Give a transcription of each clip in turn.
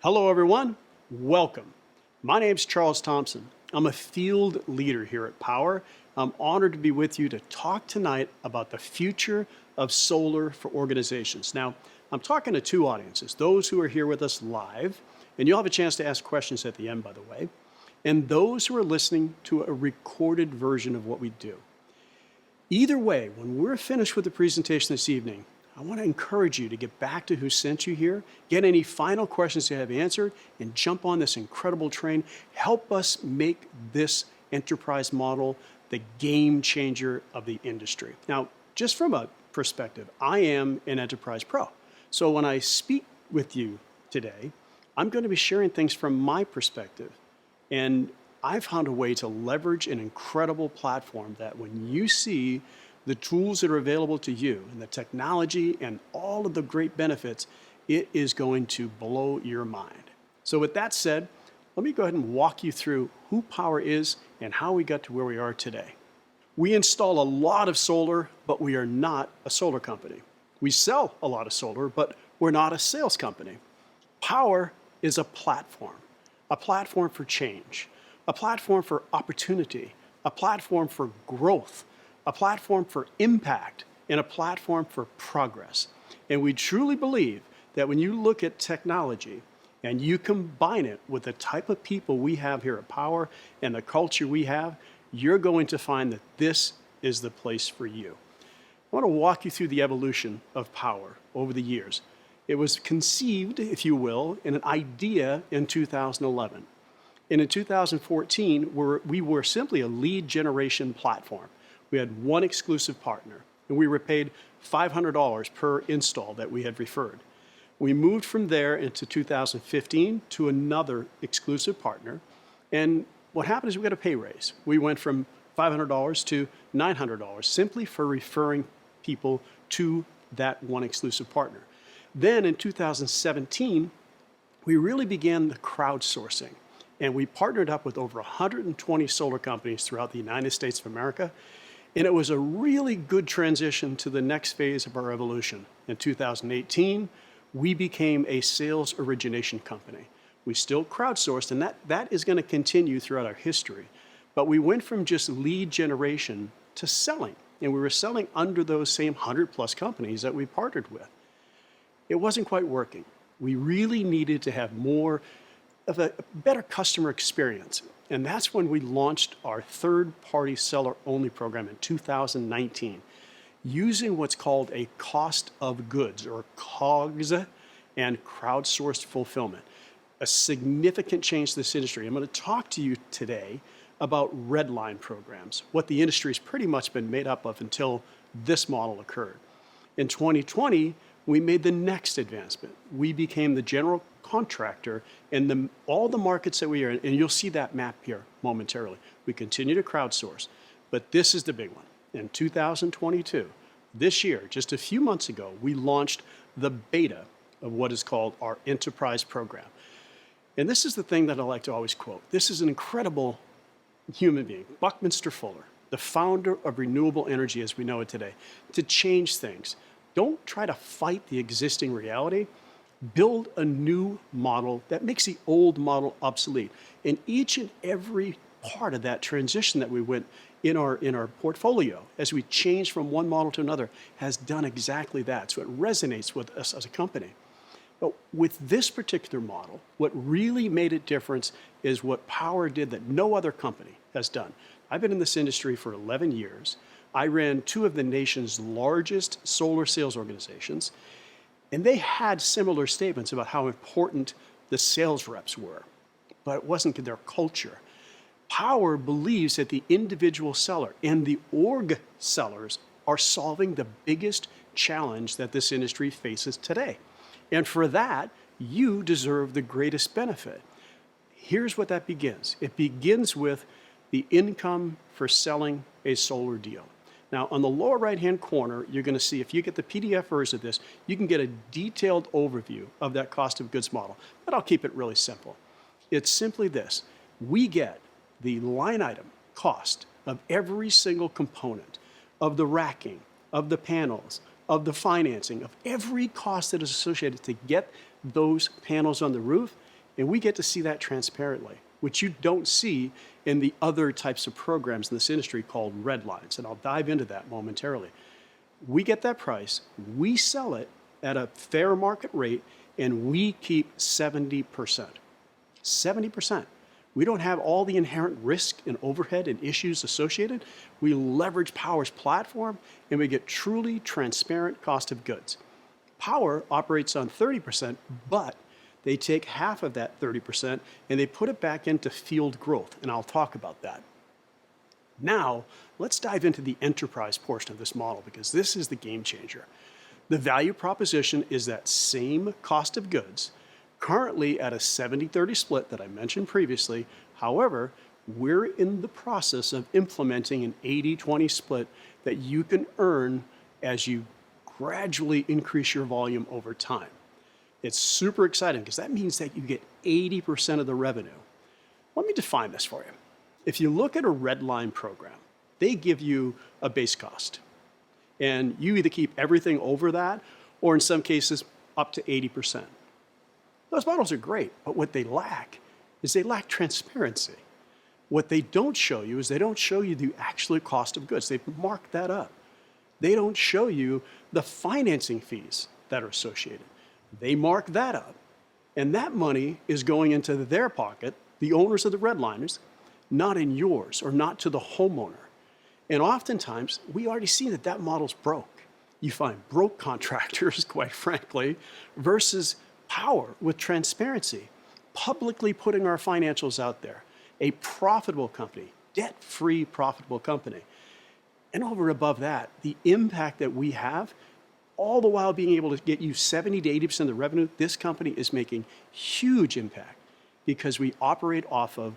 Hello, everyone. Welcome. My name's Charles Thompson. I'm a field leader here at Powur. I'm honored to be with you to talk tonight about the future of solar for organizations. Now, I'm talking to two audiences, those who are here with us live, and you'll have a chance to ask questions at the end, by the way, and those who are listening to a recorded version of what we do. Either way, when we're finished with the presentation this evening, I want to encourage you to get back to who sent you here, get any final questions you have answered, and jump on this incredible train. Help us make this enterprise model the game changer of the industry. Now, just from a perspective, I am an enterprise pro. So when I speak with you today, I'm going to be sharing things from my perspective. And I found a way to leverage an incredible platform that when you see the tools that are available to you and the technology and all of the great benefits, it is going to blow your mind. So with that said, let me go ahead and walk you through who Powur is and how we got to where we are today. We install a lot of solar, but we are not a solar company. We sell a lot of solar, but we're not a sales company. Powur is a platform for change, a platform for opportunity, a platform for growth, a platform for impact, and a platform for progress. And we truly believe that when you look at technology and you combine it with the type of people we have here at Powur and the culture we have, you're going to find that this is the place for you. I want to walk you through the evolution of Powur over the years. It was conceived, if you will, in an idea in 2011. And in 2014, we were simply a lead generation platform. We had one exclusive partner, and we were paid $500 per install that we had referred. We moved from there into 2015 to another exclusive partner, and what happened is we got a pay raise. We went from $500 to $900 simply for referring people to that one exclusive partner. Then in 2017, we really began the crowdsourcing, and we partnered up with over 120 solar companies throughout the United States of America. And it was a really good transition to the next phase of our evolution. In 2018, we became a sales origination company. We still crowdsourced, and that is going to continue throughout our history. But we went from just lead generation to selling, and we were selling under those same 100+ companies that we partnered with. It wasn't quite working. We really needed to have more of a better customer experience. And that's when we launched our third-party seller-only program in 2019, using what's called a cost of goods, or COGS, and crowdsourced fulfillment. A significant change to this industry. I'm going to talk to you today about red line programs, what the industry's pretty much been made up of until this model occurred. In 2020, we made the next advancement. We became the general contractor in all the markets that we are in, and you'll see that map here momentarily. We continue to crowdsource, but this is the big one. In 2022, this year, just a few months ago, we launched the beta of what is called our enterprise program. And this is the thing that I like to always quote. This is an incredible human being, Buckminster Fuller, the founder of renewable energy as we know it today, to change things. Don't try to fight the existing reality. Build a new model that makes the old model obsolete. And each and every part of that transition that we went in our portfolio as we changed from one model to another has done exactly that. So it resonates with us as a company. But with this particular model, what really made it different is what Powur did that no other company has done. I've been in this industry for 11 years. I ran two of the nation's largest solar sales organizations, and they had similar statements about how important the sales reps were, but it wasn't their culture. Powur believes that the individual seller and the org sellers are solving the biggest challenge that this industry faces today. And for that, you deserve the greatest benefit. Here's what that begins. It begins with the income for selling a solar deal. Now, on the lower right-hand corner, you're going to see, if you get the PDF version of this, you can get a detailed overview of that cost of goods model. But I'll keep it really simple. It's simply this. We get the line item cost of every single component, of the racking, of the panels, of the financing, of every cost that is associated to get those panels on the roof, And we get to see that transparently, which you don't see in the other types of programs in this industry called red lines. And I'll dive into that momentarily. We get that price, we sell it at a fair market rate, and we keep 70%. 70%. We don't have all the inherent risk and overhead and issues associated. We leverage Powur's platform, and we get truly transparent cost of goods. Powur operates on 30%, but they take half of that 30% and they put it back into field growth, and I'll talk about that. Now, let's dive into the enterprise portion of this model, because this is the game changer. The value proposition is that same cost of goods, currently at a 70-30 split that I mentioned previously. However, we're in the process of implementing an 80-20 split that you can earn as you gradually increase your volume over time. It's super exciting because that means that you get 80% of the revenue. Let me define this for you. If you look at a red line program, they give you a base cost. And you either keep everything over that, or in some cases, up to 80%. Those models are great, but what they lack is they lack transparency. What they don't show you is they don't show you the actual cost of goods. They've marked that up. They don't show you the financing fees that are associated. They mark that up. And that money is going into their pocket, the owners of the redliners, not in yours or not to the homeowner. And oftentimes, we already see that that model's broke. You find broke contractors, quite frankly, versus Powur with transparency, publicly putting our financials out there, a profitable company, debt-free profitable company. And over and above that, the impact that we have, all the while being able to get you 70 to 80% of the revenue, this company is making huge impact because we operate off of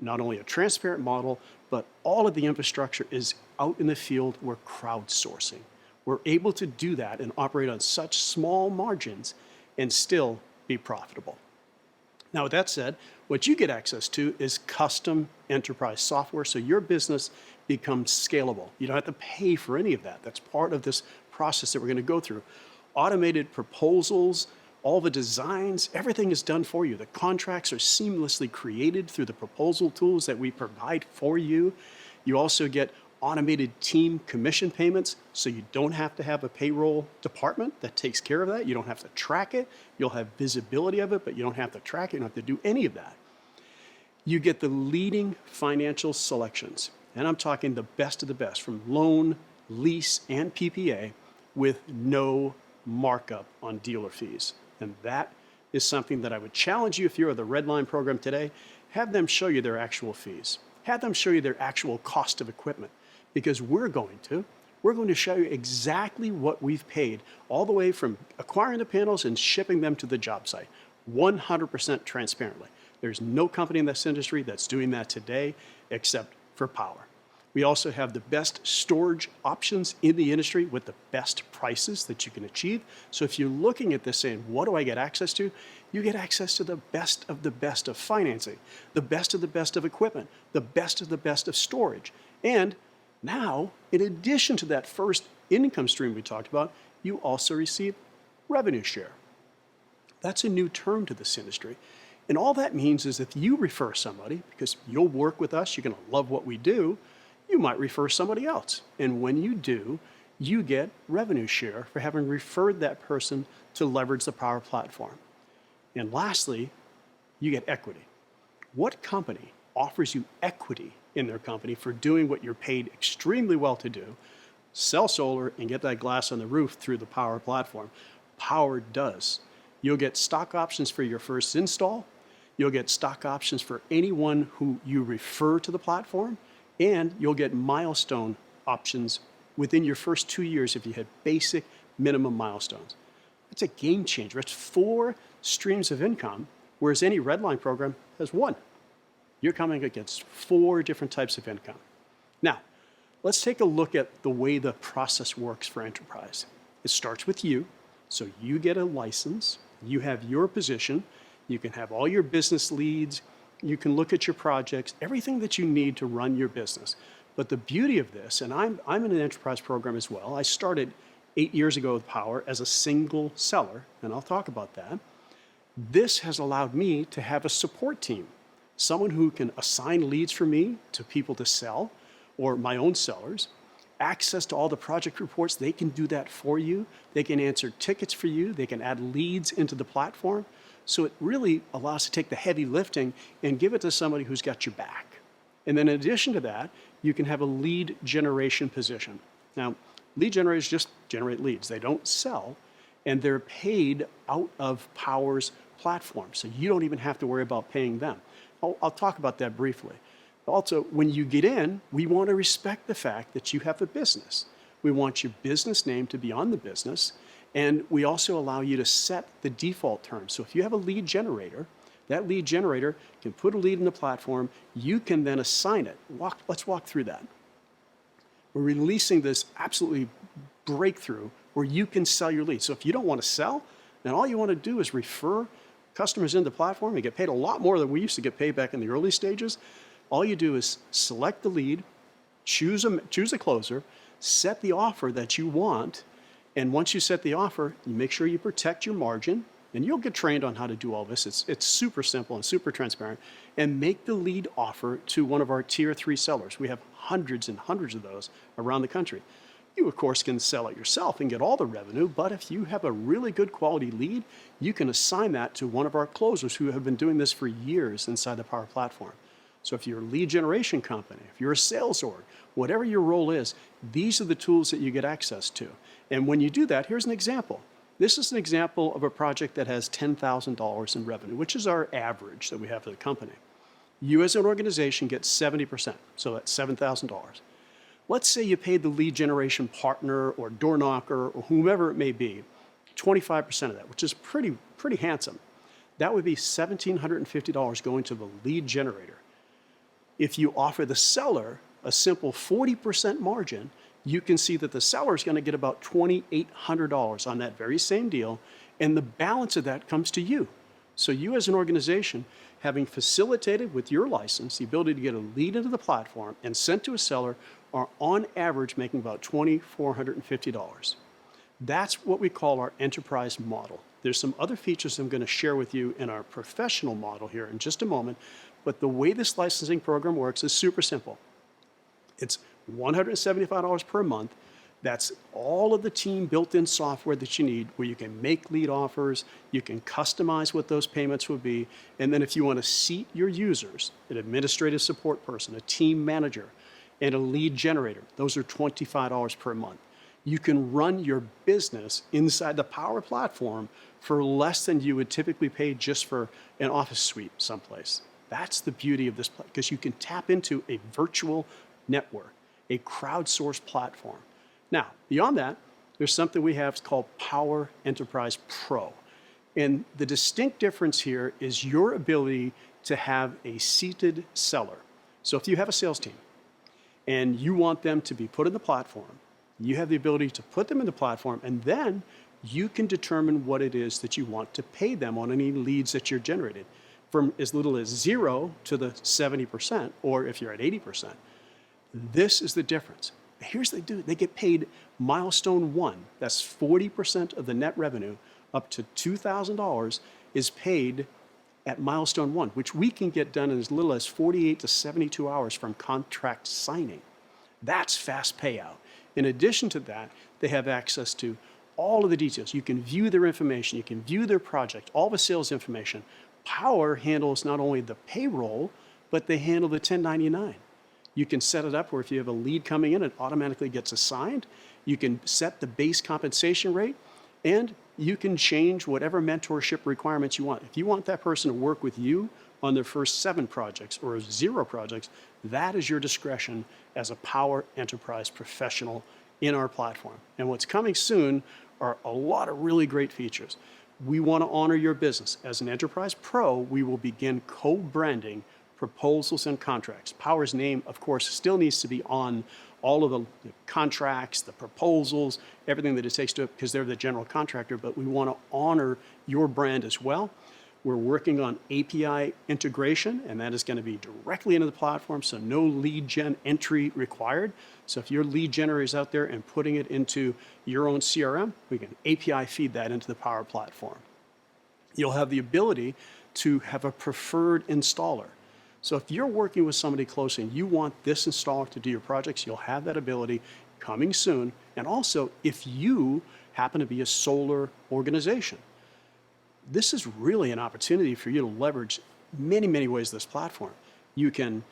not only a transparent model, but all of the infrastructure is out in the field. We're crowdsourcing. We're able to do that and operate on such small margins and still be profitable. Now, with that said, what you get access to is custom enterprise software, so your business becomes scalable. You don't have to pay for any of that. That's part of this process that we're going to go through. Automated proposals, all the designs, everything is done for you. The contracts are seamlessly created through the proposal tools that we provide for you. You also get automated team commission payments, so you don't have to have a payroll department that takes care of that. You don't have to track it. You'll have visibility of it, but you don't have to track it. You don't have to do any of that. You get the leading financial selections, and I'm talking the best of the best, from loan, lease, and PPA, with no markup on dealer fees. And that is something that I would challenge you, if you're at the Redline program today, have them show you their actual fees. Have them show you their actual cost of equipment, because we're going to show you exactly what we've paid, all the way from acquiring the panels and shipping them to the job site, 100% transparently. There's no company in this industry that's doing that today except for Powur. We also have the best storage options in the industry with the best prices that you can achieve. So if you're looking at this saying, what do I get access to? You get access to the best of financing, the best of equipment, the best of storage. And now, in addition to that first income stream we talked about, you also receive revenue share. That's a new term to this industry. And all that means is if you refer somebody, because you'll work with us, you're going to love what we do, you might refer somebody else. And when you do, you get revenue share for having referred that person to leverage the Powur platform. And lastly, you get equity. What company offers you equity in their company for doing what you're paid extremely well to do? Sell solar and get that glass on the roof through the Powur platform. Powur does. You'll get stock options for your first install. You'll get stock options for anyone who you refer to the platform. And you'll get milestone options within your first 2 years if you had basic minimum milestones. That's a game changer. It's 4 streams of income, whereas any redline program has 1. You're coming against 4 different types of income. Now, let's take a look at the way the process works for enterprise. It starts with you. So you get a license. You have your position. You can have all your business leads. You can look at your projects, everything that you need to run your business. But the beauty of this, and I'm in an enterprise program as well. I started 8 years ago with Powur as a single seller, and I'll talk about that. This has allowed me to have a support team, someone who can assign leads for me to people to sell or my own sellers, access to all the project reports. They can do that for you. They can answer tickets for you. They can add leads into the platform. So it really allows to take the heavy lifting and give it to somebody who's got your back. And then in addition to that, you can have a lead generation position. Now, lead generators just generate leads. They don't sell, and they're paid out of Powur's platform. So you don't even have to worry about paying them. I'll talk about that briefly. Also, when you get in, we want to respect the fact that you have a business. We want your business name to be on the business, and we also allow you to set the default terms. So if you have a lead generator, that lead generator can put a lead in the platform. You can then assign it. Let's walk through that. We're releasing this absolutely breakthrough where you can sell your leads. So if you don't want to sell, then all you want to do is refer customers into the platform and get paid a lot more than we used to get paid back in the early stages. All you do is select the lead, choose a closer, set the offer that you want, and once you set the offer, you make sure you protect your margin, and you'll get trained on how to do all this. It's super simple and super transparent, and make the lead offer to one of our tier 3 sellers. We have hundreds and hundreds of those around the country. You, of course, can sell it yourself and get all the revenue, but if you have a really good quality lead, you can assign that to one of our closers who have been doing this for years inside the Powur platform. So if you're a lead generation company, if you're a sales org, whatever your role is, these are the tools that you get access to. And when you do that, here's an example. This is an example of a project that has $10,000 in revenue, which is our average that we have for the company. You as an organization get 70%, so that's $7,000. Let's say you paid the lead generation partner or door knocker or whomever it may be, 25% of that, which is pretty handsome. That would be $1,750 going to the lead generator. If you offer the seller a simple 40% margin, you can see that the seller is going to get about $2,800 on that very same deal, and the balance of that comes to you. So you as an organization, having facilitated with your license the ability to get a lead into the platform and sent to a seller, are on average making about $2,450. That's what we call our enterprise model. There's some other features I'm going to share with you in our professional model here in just a moment, but the way this licensing program works is super simple. It's $175 per month. That's all of the team built-in software that you need, where you can make lead offers, you can customize what those payments will be, and then if you want to seat your users, an administrative support person, a team manager, and a lead generator, those are $25 per month. You can run your business inside the Powur platform for less than you would typically pay just for an office suite someplace. That's the beauty of this, because you can tap into a virtual network, a crowdsourced platform. Now, beyond that, there's something we have called Powur Enterprise Pro. And the distinct difference here is your ability to have a seated seller. So if you have a sales team and you want them to be put in the platform, you have the ability to put them in the platform, and then you can determine what it is that you want to pay them on any leads that you're generated, from as little as 0 to the 70%, or if you're at 80%. This is the difference. Here's what they do. They get paid milestone 1. That's 40% of the net revenue, up to $2,000 is paid at milestone 1, which we can get done in as little as 48 to 72 hours from contract signing. That's fast payout. In addition to that, they have access to all of the details. You can view their information, you can view their project, all the sales information. Powur handles not only the payroll, but they handle the 1099. You can set it up where if you have a lead coming in, it automatically gets assigned. You can set the base compensation rate, and you can change whatever mentorship requirements you want. If you want that person to work with you on their first 7 projects or 0 projects, that is your discretion as a Powur Enterprise professional in our platform. And what's coming soon are a lot of really great features. We want to honor your business. As an Enterprise Pro, we will begin co-branding proposals and contracts. Powur's name, of course, still needs to be on all of the contracts, the proposals, everything that it takes to it, because they're the general contractor, but we want to honor your brand as well. We're working on API integration, and that is going to be directly into the platform, so no lead gen entry required. So if your lead generator is out there and putting it into your own CRM, we can API feed that into the Powur platform. You'll have the ability to have a preferred installer. So if you're working with somebody close and you want this installer to do your projects, you'll have that ability coming soon. And also, if you happen to be a solar organization, this is really an opportunity for you to leverage many, many ways this platform. You can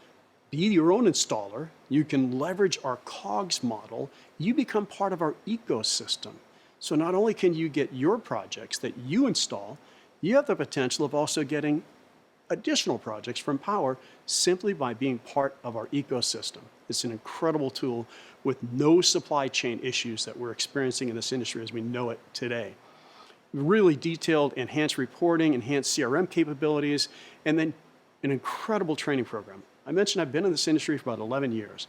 be your own installer. You can leverage our COGS model. You become part of our ecosystem. So not only can you get your projects that you install, you have the potential of also getting additional projects from Powur simply by being part of our ecosystem. It's an incredible tool with no supply chain issues that we're experiencing in this industry as we know it today. Really detailed enhanced reporting, enhanced CRM capabilities, and then an incredible training program. I mentioned I've been in this industry for about 11 years.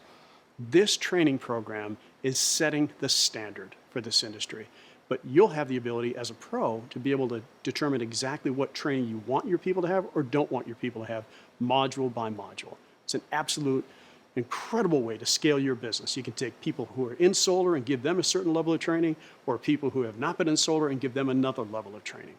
This training program is setting the standard for this industry. But you'll have the ability as a pro to be able to determine exactly what training you want your people to have or don't want your people to have, module by module. It's an absolute incredible way to scale your business. You can take people who are in solar and give them a certain level of training, or people who have not been in solar and give them another level of training.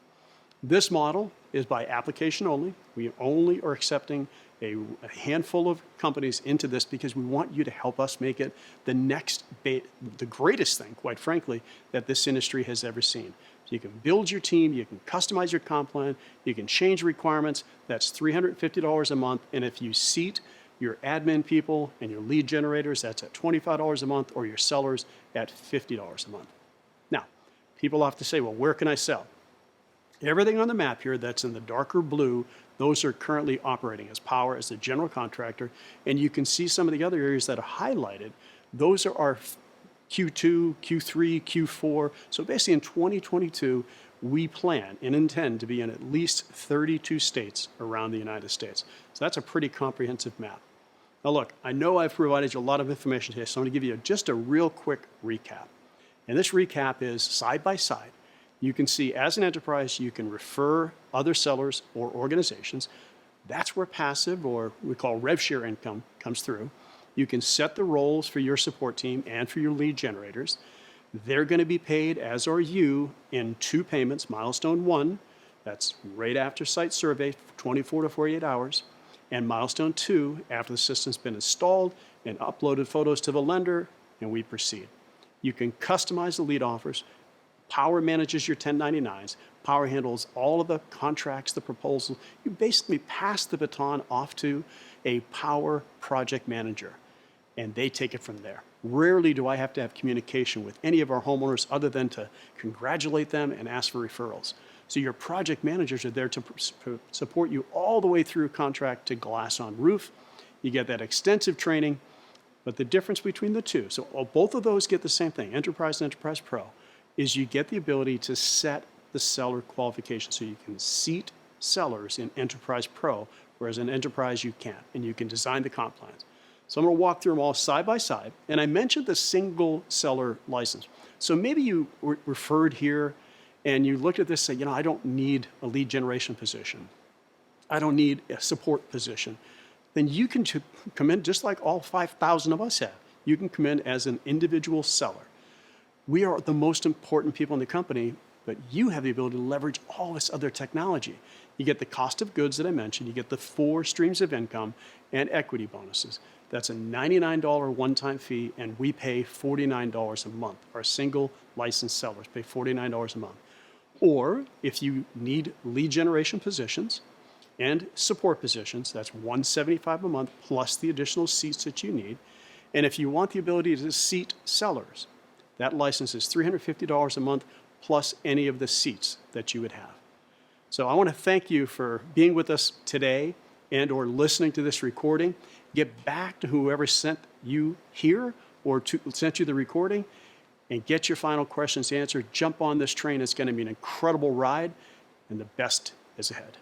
This model is by application only. We only are accepting a handful of companies into this because we want you to help us make it the greatest thing, quite frankly, that this industry has ever seen. So you can build your team, you can customize your comp plan, you can change requirements. That's $350 a month. And if you seat your admin people and your lead generators, that's at $25 a month, or your sellers at $50 a month. Now, people have to say, well, where can I sell? Everything on the map here that's in the darker blue, those are currently operating as Powur, as the general contractor. And you can see some of the other areas that are highlighted. Those are our Q2, Q3, Q4. So basically in 2022, we plan and intend to be in at least 32 states around the United States. So that's a pretty comprehensive map. Now look, I know I've provided you a lot of information here, so I'm going to give you just a real quick recap. And this recap is side by side. You can see as an enterprise, you can refer other sellers or organizations. That's where passive, or we call rev share income, comes through. You can set the roles for your support team and for your lead generators. They're going to be paid, as are you, in 2 payments. Milestone 1, that's right after site survey, 24 to 48 hours. And milestone 2, after the system's been installed and uploaded photos to the lender, and we proceed. You can customize the lead offers. Powur manages your 1099s. Powur handles all of the contracts, the proposals. You basically pass the baton off to a Powur project manager, and they take it from there. Rarely do I have to have communication with any of our homeowners other than to congratulate them and ask for referrals. So your project managers are there to support you all the way through contract to glass on roof. You get that extensive training, but the difference between the two, so both of those get the same thing, Enterprise and Enterprise Pro, is you get the ability to set the seller qualification. So you can seat sellers in Enterprise Pro, whereas in Enterprise you can't, and you can design the comp plans. So I'm going to walk through them all side by side. And I mentioned the single seller license. So maybe you referred here and you looked at this and say, I don't need a lead generation position. I don't need a support position. Then you can come in just like all 5,000 of us have. You can come in as an individual seller. We are the most important people in the company, but you have the ability to leverage all this other technology. You get the cost of goods that I mentioned, you get the 4 streams of income and equity bonuses. That's a $99 one-time fee, and we pay $49 a month. Our single licensed sellers pay $49 a month. Or if you need lead generation positions and support positions, that's $175 a month plus the additional seats that you need. And if you want the ability to seat sellers, that license is $350 a month plus any of the seats that you would have. So I want to thank you for being with us today and or listening to this recording. Get back to whoever sent you here or sent you the recording and get your final questions answered. Jump on this train. It's going to be an incredible ride, and the best is ahead.